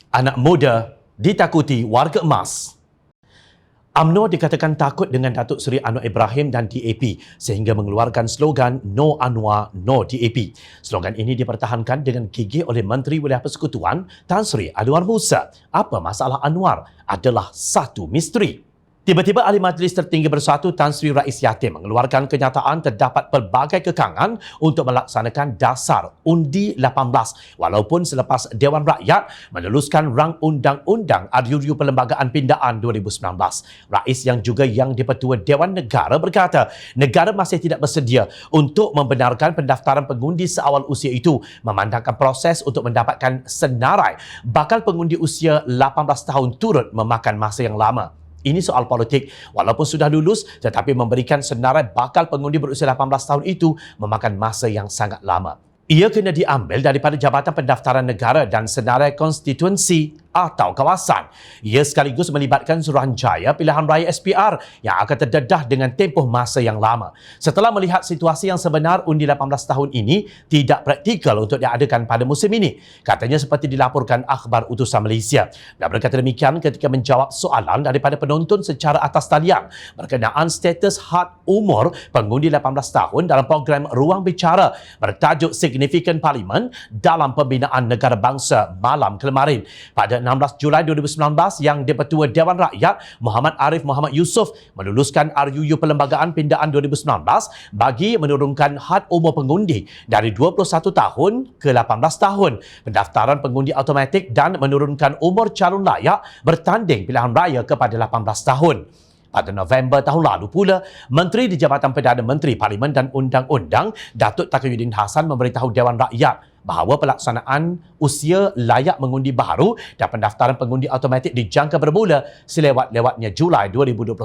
Anak muda ditakuti warga emas. UMNO dikatakan takut dengan Datuk Seri Anwar Ibrahim dan DAP sehingga mengeluarkan slogan No Anwar, No DAP. Slogan ini dipertahankan dengan gigih oleh Menteri Wilayah Persekutuan Tan Sri Anwar Musa. Apa masalah Anwar adalah satu misteri. Tiba-tiba Ahli Majlis Tertinggi Bersatu Tan Sri Rais Yatim mengeluarkan kenyataan terdapat pelbagai kekangan untuk melaksanakan dasar undi 18 walaupun selepas Dewan Rakyat meneluskan rang Undang-Undang RUU Perlembagaan Pindaan 2019. Rais yang juga yang di-Pertua Dewan Negara berkata, negara masih tidak bersedia untuk membenarkan pendaftaran pengundi seawal usia itu memandangkan proses untuk mendapatkan senarai bakal pengundi usia 18 tahun turut memakan masa yang lama. Ini soal politik. Walaupun sudah lulus tetapi memberikan senarai bakal pengundi berusia 18 tahun itu memakan masa yang sangat lama. Ia kena diambil daripada Jabatan Pendaftaran Negara dan Senarai Konstituensi atau kawasan. Ia sekaligus melibatkan Suruhanjaya Pilihan Raya SPR yang akan terdedah dengan tempoh masa yang lama. Setelah melihat situasi yang sebenar, undi 18 tahun ini tidak praktikal untuk diadakan pada musim ini. Katanya seperti dilaporkan Akhbar Utusan Malaysia. Dan berkata demikian ketika menjawab soalan daripada penonton secara atas talian berkenaan status had umur pengundi 18 tahun dalam program Ruang Bicara bertajuk Signifikan Parlimen dalam Pembinaan Negara Bangsa malam kemarin. Pada 16 Julai 2019 yang di-Pertua Dewan Rakyat Muhammad Arif Muhammad Yusof meluluskan RUU Perlembagaan Pindaan 2019 bagi menurunkan had umur pengundi dari 21 tahun ke 18 tahun, pendaftaran pengundi automatik dan menurunkan umur calon layak bertanding pilihan raya kepada 18 tahun. Pada November tahun lalu pula, Menteri di Jabatan Perdana Menteri Parlimen dan Undang-Undang Datuk Taqiyuddin Hassan memberitahu Dewan Rakyat bahawa pelaksanaan usia layak mengundi baharu dan pendaftaran pengundi automatik dijangka bermula selewat-lewatnya Julai 2021.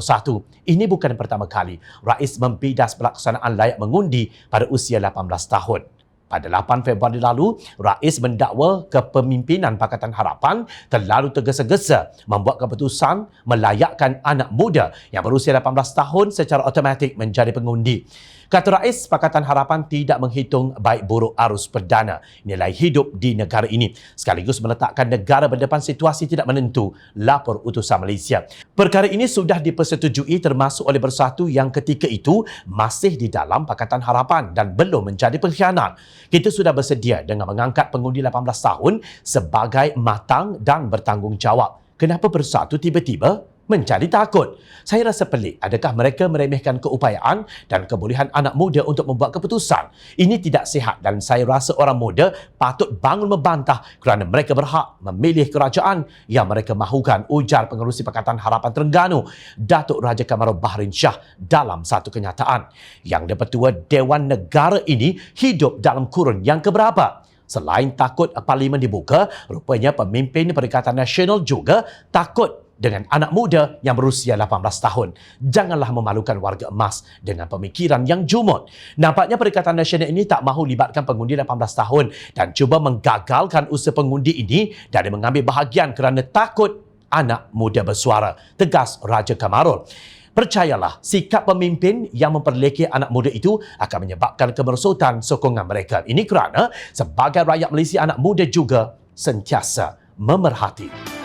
Ini bukan pertama kali Rais membidas pelaksanaan layak mengundi pada usia 18 tahun. Pada 8 Februari lalu, Rais mendakwa kepemimpinan Pakatan Harapan terlalu tergesa-gesa membuat keputusan melayakkan anak muda yang berusia 18 tahun secara automatik menjadi pengundi. Kata Rais, Pakatan Harapan tidak menghitung baik buruk arus perdana nilai hidup di negara ini, sekaligus meletakkan negara berdepan situasi tidak menentu, lapor Utusan Malaysia. Perkara ini sudah dipersetujui termasuk oleh Bersatu yang ketika itu masih di dalam Pakatan Harapan dan belum menjadi pengkhianat. Kita sudah bersedia dengan mengangkat pengundi 18 tahun sebagai matang dan bertanggungjawab. Kenapa Bersatu tiba-tiba menjadi takut? Saya rasa pelik. Adakah mereka meremehkan keupayaan dan kebolehan anak muda untuk membuat keputusan? Ini tidak sihat dan saya rasa orang muda patut bangun membantah kerana mereka berhak memilih kerajaan yang mereka mahukan, ujar Pengerusi Pakatan Harapan Terengganu, Datuk Raja Kamarul Bahrin Shah dalam satu kenyataan. Yang di-Pertua Dewan Negara ini hidup dalam kurun yang keberapa? Selain takut Parlimen dibuka, rupanya pemimpin Perikatan Nasional juga takut dengan anak muda yang berusia 18 tahun. Janganlah memalukan warga emas dengan pemikiran yang jumut. Nampaknya Perikatan Nasional ini tak mahu libatkan pengundi 18 tahun dan cuba menggagalkan usaha pengundi ini dari mengambil bahagian kerana takut anak muda bersuara, tegas Raja Kamarul. Percayalah, sikap pemimpin yang memperlekeh anak muda itu akan menyebabkan kemerosotan sokongan mereka. Ini kerana sebagai rakyat Malaysia, anak muda juga sentiasa memerhati.